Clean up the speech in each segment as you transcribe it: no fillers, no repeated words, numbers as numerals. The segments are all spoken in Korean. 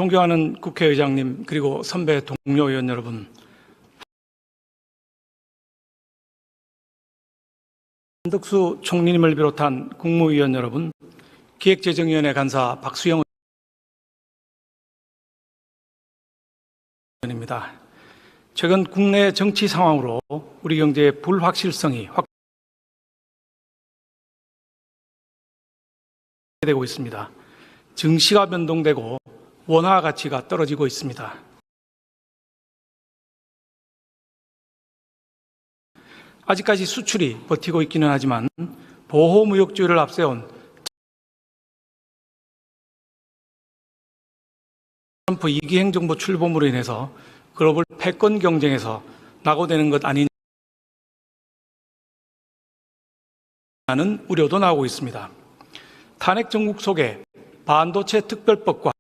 존경하는 국회의장님, 그리고 선배 동료 의원 여러분, 한덕수 총리님을 비롯한 국무위원 여러분, 기획재정위원회 간사 박수영 의원입니다. 최근 국내 정치 상황으로 우리 경제의 불확실성이 확대되고 있습니다. 증시가 변동되고 원화 가치가 떨어지고 있습니다. 아직까지 수출이 버티고 있기는 하지만 보호무역주의를 앞세운 트럼프 이기 행정부 출범으로 인해서 글로벌 패권 경쟁에서 낙오되는 것 아니냐는 우려도 나오고 있습니다. 탄핵 정국 속에 반도체 특별법과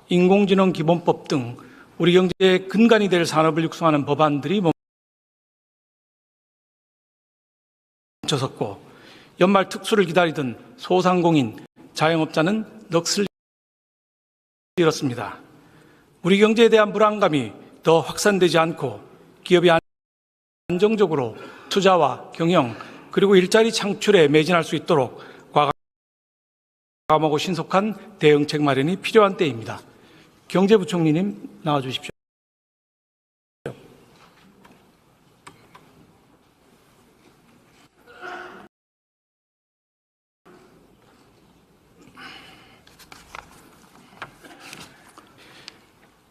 인공지능 기본법 등 우리 경제의 근간이 될 산업을 육성하는 법안들이 멈춰섰고, 연말 특수를 기다리던 소상공인, 자영업자는 넋을 잃었습니다. 우리 경제에 대한 불안감이 더 확산되지 않고 기업이 안정적으로 투자와 경영 그리고 일자리 창출에 매진할 수 있도록 과감하고 신속한 대응책 마련이 필요한 때입니다. 경제부총리님 나와주십시오.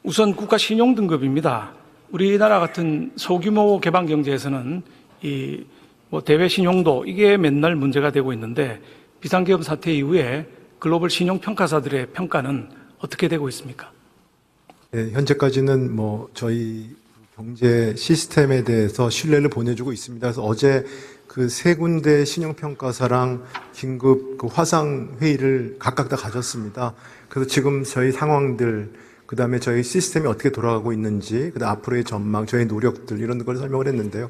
우선 국가 신용 등급입니다. 우리나라 같은 소규모 개방 경제에서는 대외 신용도 이게 맨날 문제가 되고 있는데, 비상계엄 사태 이후에 글로벌 신용 평가사들의 평가는 어떻게 되고 있습니까? 네, 현재까지는 저희 경제 시스템에 대해서 신뢰를 보내주고 있습니다. 그래서 어제 그 세 군데 신용평가사랑 긴급 화상 회의를 각각 다 가졌습니다. 그래서 지금 저희 상황들, 그 다음에 저희 시스템이 어떻게 돌아가고 있는지, 그 다음 앞으로의 전망, 저희 노력들, 이런 걸 설명을 했는데요.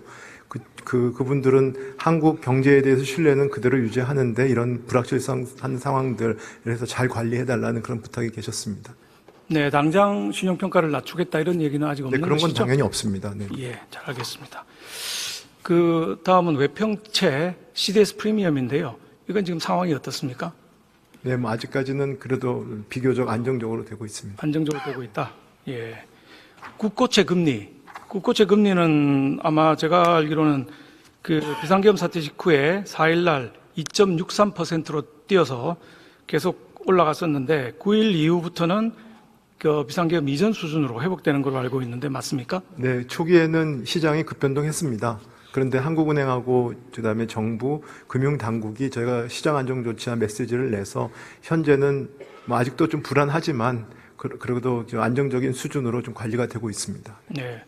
그분들은 한국 경제에 대해서 신뢰는 그대로 유지하는데 이런 불확실한 상황들에서 잘 관리해달라는 그런 부탁이 계셨습니다. 네, 당장 신용평가를 낮추겠다 이런 얘기는 아직 없는 네, 그런 건 것이죠? 당연히 없습니다. 네. 예, 잘 알겠습니다. 그 다음은 외평채 CDS 프리미엄인데요. 이건 지금 상황이 어떻습니까? 네, 아직까지는 그래도 비교적 안정적으로 되고 있습니다. 안정적으로 되고 있다. 예. 국고채 금리는 아마 제가 알기로는 그 비상계엄 사태 직후에 4일날 2.63%로 뛰어서 계속 올라갔었는데 9일 이후부터는 그 비상계엄 이전 수준으로 회복되는 걸로 알고 있는데 맞습니까? 네, 초기에는 시장이 급변동했습니다. 그런데 한국은행하고 그다음에 정부, 금융당국이 저희가 시장 안정 조치한 메시지를 내서 현재는 아직도 좀 불안하지만 그래도 안정적인 수준으로 좀 관리가 되고 있습니다. 네,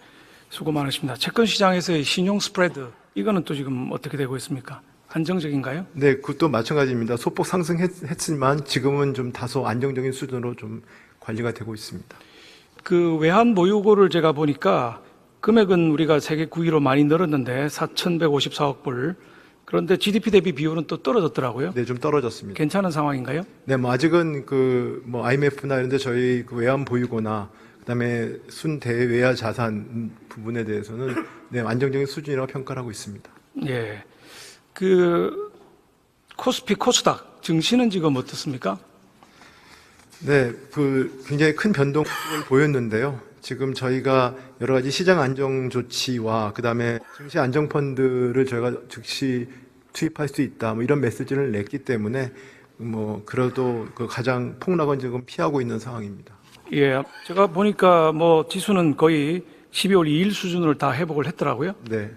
수고 많으십니다. 채권 시장에서의 신용 스프레드, 이거는 또 지금 어떻게 되고 있습니까? 안정적인가요? 네, 그것도 마찬가지입니다. 소폭 상승했지만 지금은 좀 다소 안정적인 수준으로 좀 관리가 되고 있습니다. 그 외환 보유고를 제가 보니까 금액은 우리가 세계 9위로 많이 늘었는데 4,154억 불. 그런데 GDP 대비 비율은 또 떨어졌더라고요. 네, 좀 떨어졌습니다. 괜찮은 상황인가요? 네, 아직은 IMF나 이런 데 저희 외환 보유고나 그다음에 순대외야 자산 부분에 대해서는 네, 안정적인 수준이라고 평가를 하고 있습니다. 예. 그 코스피, 코스닥 증시는 지금 어떻습니까? 네, 굉장히 큰 변동을 보였는데요. 지금 저희가 여러 가지 시장 안정 조치와 그다음에 증시 안정 펀드를 저희가 즉시 투입할 수 있다, 이런 메시지를 냈기 때문에 그래도 가장 폭락은 지금 피하고 있는 상황입니다. 예, 제가 보니까 지수는 거의 12월 2일 수준을 다 회복을 했더라고요. 네.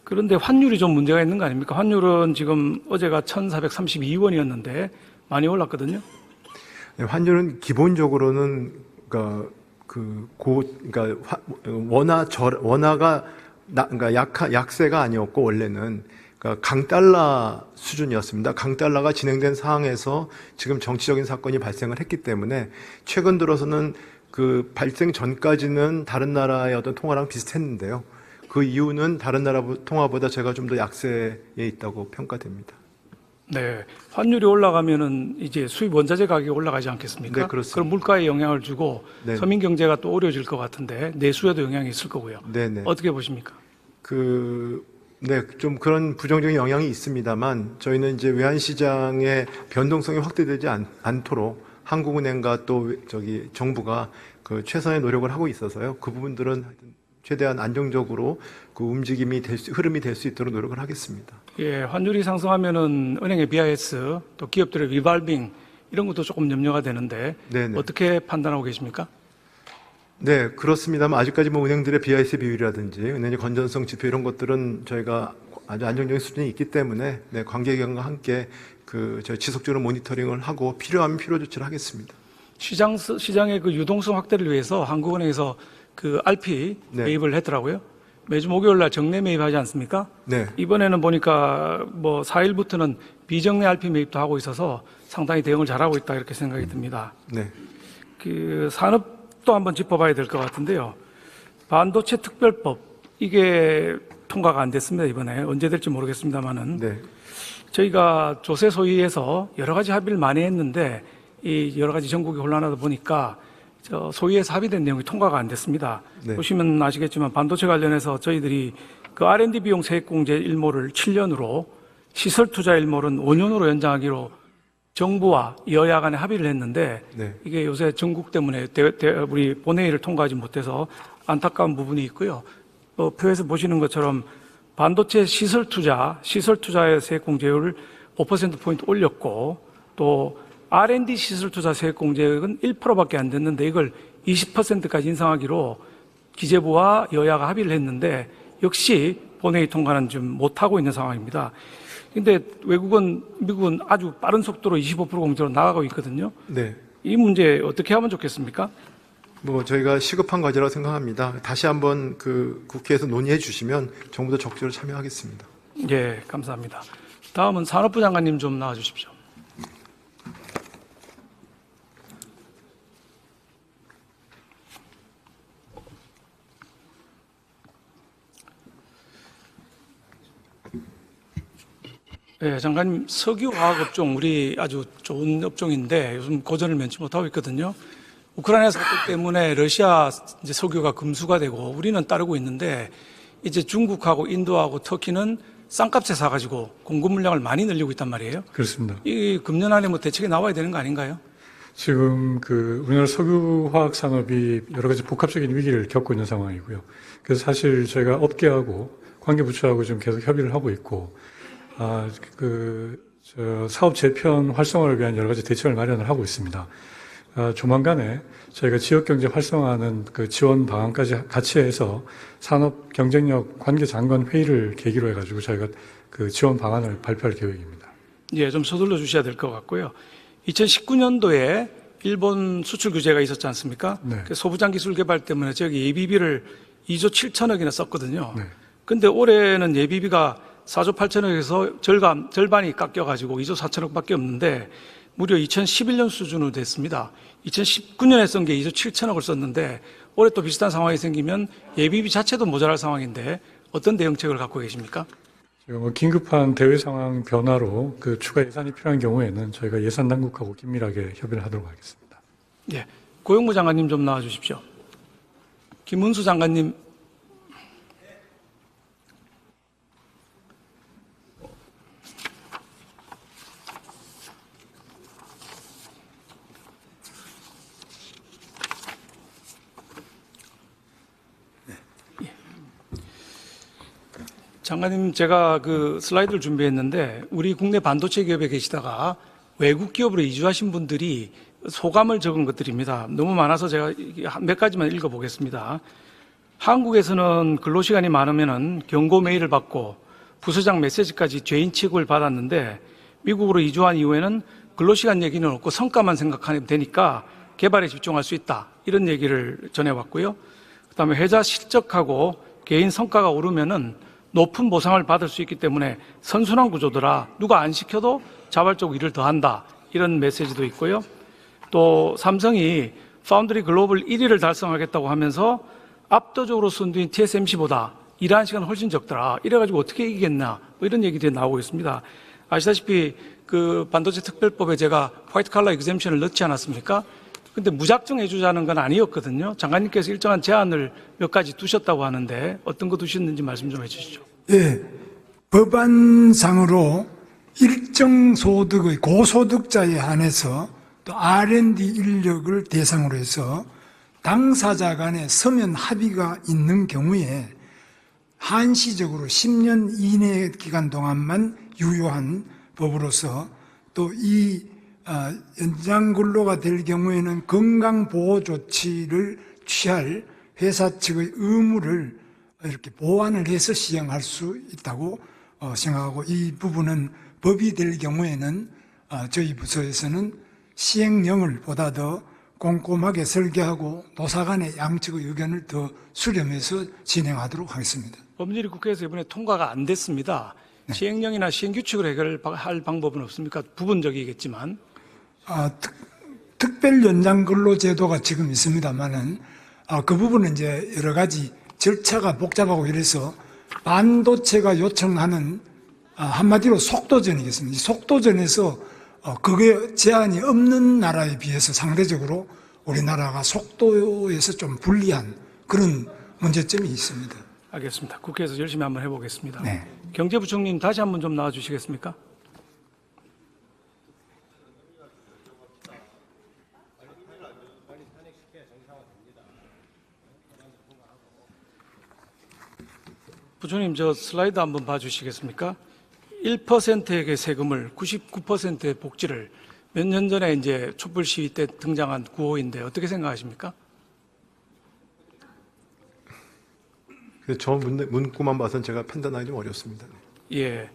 그런데 환율이 좀 문제가 있는 거 아닙니까? 환율은 지금 어제가 1,432원이었는데 많이 올랐거든요. 네, 환율은 기본적으로는 원화가 약세가 아니었고 원래는 강달러 수준이었습니다. 강달러가 진행된 상황에서 지금 정치적인 사건이 발생을 했기 때문에 최근 들어서는 그 발생 전까지는 다른 나라의 어떤 통화랑 비슷했는데요. 그 이유는 다른 나라 통화보다 제가 좀 더 약세에 있다고 평가됩니다. 네, 환율이 올라가면은 이제 수입 원자재 가격이 올라가지 않겠습니까? 네, 그렇습니다. 그럼 물가에 영향을 주고 네. 서민 경제가 또 어려워질 것 같은데 내수에도 영향이 있을 거고요. 네네. 어떻게 보십니까? 네, 좀 그런 부정적인 영향이 있습니다만 저희는 이제 외환 시장의 변동성이 확대되지 않도록 한국은행과 또 정부가 그 최선의 노력을 하고 있어서요. 그 부분들은 하여튼 최대한 안정적으로 그 움직임이 흐름이 될 수 있도록 노력을 하겠습니다. 예, 환율이 상승하면은 은행의 BIS 또 기업들의 리발빙 이런 것도 조금 염려가 되는데 네네. 어떻게 판단하고 계십니까? 네, 그렇습니다만 아직까지 뭐 은행들의 BIS 비율이라든지 은행의 건전성 지표 이런 것들은 저희가 아주 안정적인 수준이 있기 때문에 네, 관계기관과 함께 저희 지속적으로 모니터링을 하고 필요하면 필요 조치를 하겠습니다. 시장의 그 유동성 확대를 위해서 한국은행에서 그 RP 네. 매입을 했더라고요. 매주 목요일 날 정례 매입하지 않습니까? 네, 이번에는 보니까 뭐 4일부터는 비정례 RP 매입도 하고 있어서 상당히 대응을 잘하고 있다 이렇게 생각이 듭니다. 네, 그 산업도 한번 짚어봐야 될 것 같은데요. 반도체 특별법 이게 통과가 안 됐습니다. 이번에 언제 될지 모르겠습니다만은 네, 저희가 조세 소위에서 여러 가지 합의를 많이 했는데 이 여러 가지 전국이 혼란하다 보니까 소위에서 합의된 내용이 통과가 안 됐습니다. 네. 보시면 아시겠지만 반도체 관련해서 저희들이 그 R&D 비용 세액공제 일모를 7년으로 시설 투자 일모는 5년으로 연장하기로 정부와 여야 간에 합의를 했는데 네. 이게 요새 전국 때문에 우리 본회의를 통과하지 못해서 안타까운 부분이 있고요. 표에서 보시는 것처럼 반도체 시설 투자의 세액 공제율을 5%포인트 올렸고 또 R&D 시설 투자 세액 공제액은 1%밖에 안 됐는데 이걸 20%까지 인상하기로 기재부와 여야가 합의를 했는데 역시 본회의 통과는 좀 못하고 있는 상황입니다. 근데 미국은 아주 빠른 속도로 25% 공제로 나가고 있거든요. 네. 이 문제 어떻게 하면 좋겠습니까? 뭐 저희가 시급한 과제라고 생각합니다. 다시 한번 국회에서 논의해 주시면 정부도 적극적으로 참여하겠습니다. 예, 감사합니다. 다음은 산업부 장관님 좀 나와 주십시오. 네, 장관님, 석유화학 업종 우리 아주 좋은 업종인데 요즘 고전을 면치 못하고 있거든요. 우크라이나 사태 때문에 러시아 이제 석유가 금수가 되고 우리는 따르고 있는데 이제 중국하고 인도하고 터키는 싼값에 사가지고 공급 물량을 많이 늘리고 있단 말이에요. 그렇습니다. 이 금년 안에 뭐 대책이 나와야 되는 거 아닌가요? 지금 우리나라 석유화학 산업이 여러 가지 복합적인 위기를 겪고 있는 상황이고요. 그래서 사실 저희가 업계하고 관계부처하고 지금 계속 협의를 하고 있고, 사업 재편 활성화를 위한 여러 가지 대책을 마련을 하고 있습니다. 조만간에 저희가 지역경제 활성화하는 그 지원 방안까지 같이 해서 산업 경쟁력 관계 장관 회의를 계기로 해가지고 저희가 그 지원 방안을 발표할 계획입니다. 예, 좀 서둘러 주셔야 될 것 같고요. 2019년도에 일본 수출 규제가 있었지 않습니까? 네. 그 소부장 기술 개발 때문에 저기 예비비를 2조 7천억이나 썼거든요. 네. 근데 올해는 예비비가 4조 8천억에서 절반이 깎여가지고 2조 4천억밖에 없는데 무려 2011년 수준으로 됐습니다. 2019년에 쓴 게 2조 7천억을 썼는데 올해 또 비슷한 상황이 생기면 예비비 자체도 모자랄 상황인데 어떤 대응책을 갖고 계십니까? 지금 긴급한 대외 상황 변화로 그 추가 예산이 필요한 경우에는 저희가 예산 당국하고 긴밀하게 협의를 하도록 하겠습니다. 예, 고용부 장관님 좀 나와 주십시오. 김문수 장관님. 장관님, 제가 그 슬라이드를 준비했는데 우리 국내 반도체 기업에 계시다가 외국 기업으로 이주하신 분들이 소감을 적은 것들입니다. 너무 많아서 제가 몇 가지만 읽어보겠습니다. 한국에서는 근로시간이 많으면은 경고 메일을 받고 부서장 메시지까지 죄인 취급을 받았는데 미국으로 이주한 이후에는 근로시간 얘기는 없고 성과만 생각하면 되니까 개발에 집중할 수 있다. 이런 얘기를 전해왔고요. 그다음에 회사 실적하고 개인 성과가 오르면은 높은 보상을 받을 수 있기 때문에 선순환 구조더라. 누가 안 시켜도 자발적으로 일을 더 한다. 이런 메시지도 있고요. 또 삼성이 파운드리 글로벌 1위를 달성하겠다고 하면서 압도적으로 선두인 TSMC보다 일하는 시간은 훨씬 적더라. 이래가지고 어떻게 이기겠나. 뭐 이런 얘기들이 나오고 있습니다. 아시다시피 그 반도체 특별법에 제가 화이트 칼라 exemption을 넣지 않았습니까? 근데 무작정 해주자는 건 아니었거든요. 장관님께서 일정한 제한을 몇 가지 두셨다고 하는데 어떤 거 두셨는지 말씀 좀 해주시죠. 예, 법안상으로 일정 소득의 고소득자에 한해서 또 R&D 인력을 대상으로 해서 당사자 간에 서면 합의가 있는 경우에 한시적으로 10년 이내 기간 동안만 유효한 법으로서 또 이 연장 근로가 될 경우에는 건강보호 조치를 취할 회사 측의 의무를 이렇게 보완을 해서 시행할 수 있다고 생각하고, 이 부분은 법이 될 경우에는 저희 부서에서는 시행령을 보다 더 꼼꼼하게 설계하고 노사 간의 양측의 의견을 더 수렴해서 진행하도록 하겠습니다. 법률이 국회에서 이번에 통과가 안 됐습니다. 시행령이나 시행규칙으로 해결할 방법은 없습니까? 부분적이겠지만. 특별 연장 근로 제도가 지금 있습니다만은 그 부분은 이제 여러 가지 절차가 복잡하고 이래서 반도체가 요청하는 한마디로 속도전이겠습니다. 이 속도전에서 그게 제한이 없는 나라에 비해서 상대적으로 우리나라가 속도에서 좀 불리한 그런 문제점이 있습니다. 알겠습니다. 국회에서 열심히 한번 해보겠습니다. 네. 경제부총님 다시 한번 좀 나와주시겠습니까? 부총님, 저 슬라이드 한번 봐주시겠습니까? 1%에게 세금을 99%의 복지를 몇 년 전에 이제 촛불 시위 때 등장한 구호인데 어떻게 생각하십니까? 저 문구만 봐서는 제가 판단하기 좀 어렵습니다. 예.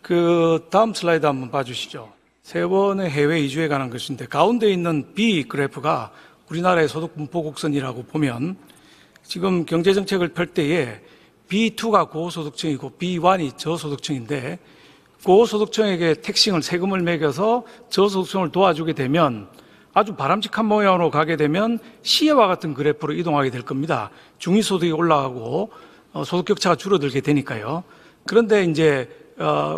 그 다음 슬라이드 한번 봐주시죠. 세 번의 해외 이주에 관한 것인데 가운데 있는 B 그래프가 우리나라의 소득 분포 곡선이라고 보면 지금 경제정책을 펼 때에 B2가 고소득층이고 B1이 저소득층인데 고소득층에게 택싱을 세금을 매겨서 저소득층을 도와주게 되면 아주 바람직한 모양으로 가게 되면 C와 같은 그래프로 이동하게 될 겁니다. 중위소득이 올라가고 소득 격차가 줄어들게 되니까요. 그런데 이제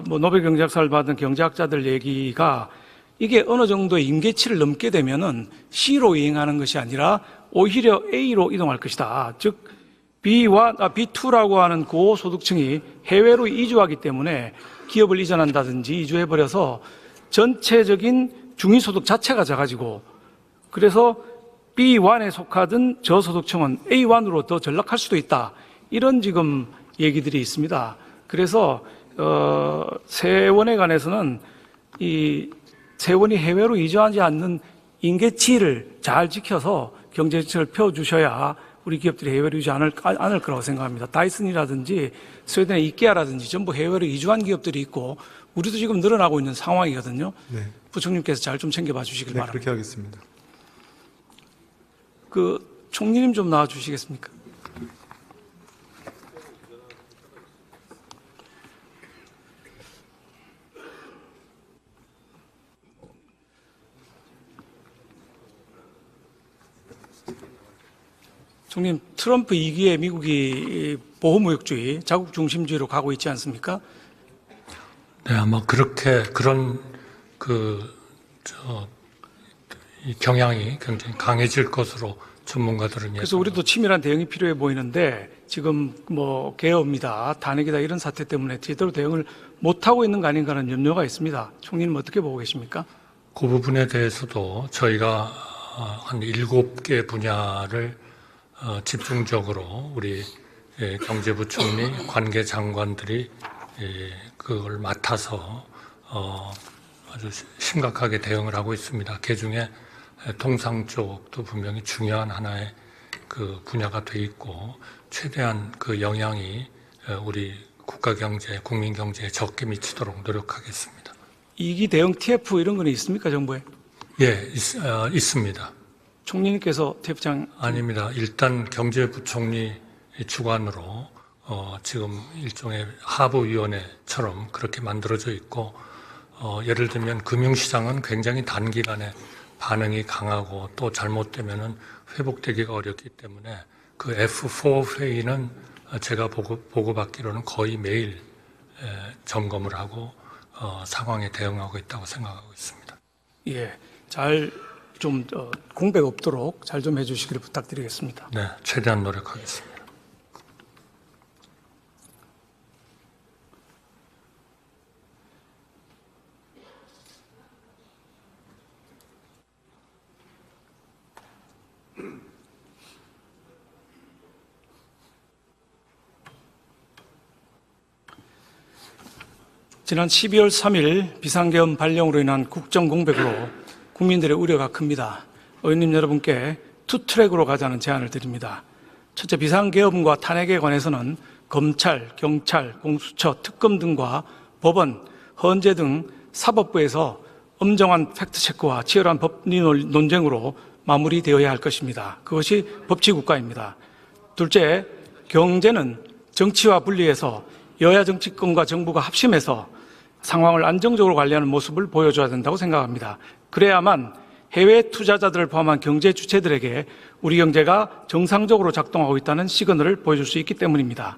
뭐 노벨 경제학상을 받은 경제학자들 얘기가 이게 어느 정도의 임계치를 넘게 되면은 C로 이행하는 것이 아니라 오히려 A로 이동할 것이다. 즉 B2라고 하는 고소득층이 해외로 이주하기 때문에 기업을 이전한다든지 이주해버려서 전체적인 중위소득 자체가 작아지고 그래서 B1에 속하던 저소득층은 A1으로 더 전락할 수도 있다. 이런 지금 얘기들이 있습니다. 그래서 세원에 관해서는 이 세원이 해외로 이주하지 않는 임계치를 잘 지켜서 경제정책을 펴주셔야 우리 기업들이 해외로 이주 않을 거라고 생각합니다. 다이슨이라든지 스웨덴의 이케아라든지 전부 해외로 이주한 기업들이 있고 우리도 지금 늘어나고 있는 상황이거든요. 네. 부총님께서 잘 좀 챙겨봐 주시길 네, 바랍니다. 그렇게 하겠습니다. 그 총리님 좀 나와 주시겠습니까? 총님, 트럼프 2기에 미국이 보호무역주의, 자국 중심주의로 가고 있지 않습니까? 네, 아마 그런 이 경향이 굉장히 강해질 것으로 전문가들은 그래서 우리도 치밀한 대응이 필요해 보이는데 지금 뭐 개업이다, 탄핵이다 이런 사태 때문에 제대로 대응을 못하고 있는 거 아닌가 하는 염려가 있습니다. 총리님 어떻게 보고 계십니까? 그 부분에 대해서도 저희가 한 7개 분야를 집중적으로 우리 경제부총리, 관계장관들이 그걸 맡아서 아주 심각하게 대응을 하고 있습니다. 그중에 통상 쪽도 분명히 중요한 하나의 그 분야가 돼 있고 최대한 그 영향이 우리 국가 경제, 국민 경제에 적게 미치도록 노력하겠습니다. 2기 대응 TF 이런 건 있습니까, 정부에? 예, 있습니다. 총리님께서 TF장 아닙니다. 일단 경제부총리 주관으로 지금 일종의 하부위원회처럼 그렇게 만들어져 있고 예를 들면 금융시장은 굉장히 단기간에 반응이 강하고 또 잘못되면은 회복되기가 어렵기 때문에 그 F4 회의는 제가 보고받기로는 거의 매일 점검을 하고 상황에 대응하고 있다고 생각하고 있습니다. 예, 잘 좀 공백 없도록 잘 좀 해주시기를 부탁드리겠습니다. 네, 최대한 노력하겠습니다. 지난 12월 3일 비상계엄 발령으로 인한 국정 공백으로 국민들의 우려가 큽니다. 의원님 여러분께 투트랙으로 가자는 제안을 드립니다. 첫째, 비상계엄과 탄핵에 관해서는 검찰, 경찰, 공수처, 특검 등과 법원, 헌재 등 사법부에서 엄정한 팩트체크와 치열한 법리 논쟁으로 마무리되어야 할 것입니다. 그것이 법치국가입니다. 둘째, 경제는 정치와 분리해서 여야 정치권과 정부가 합심해서 상황을 안정적으로 관리하는 모습을 보여줘야 된다고 생각합니다. 그래야만 해외 투자자들을 포함한 경제 주체들에게 우리 경제가 정상적으로 작동하고 있다는 시그널을 보여줄 수 있기 때문입니다.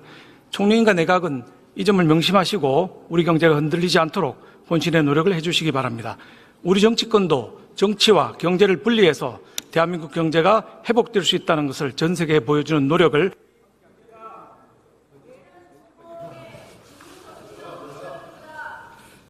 총리님과 내각은 이 점을 명심하시고 우리 경제가 흔들리지 않도록 본신의 노력을 해주시기 바랍니다. 우리 정치권도 정치와 경제를 분리해서 대한민국 경제가 회복될 수 있다는 것을 전 세계에 보여주는 노력을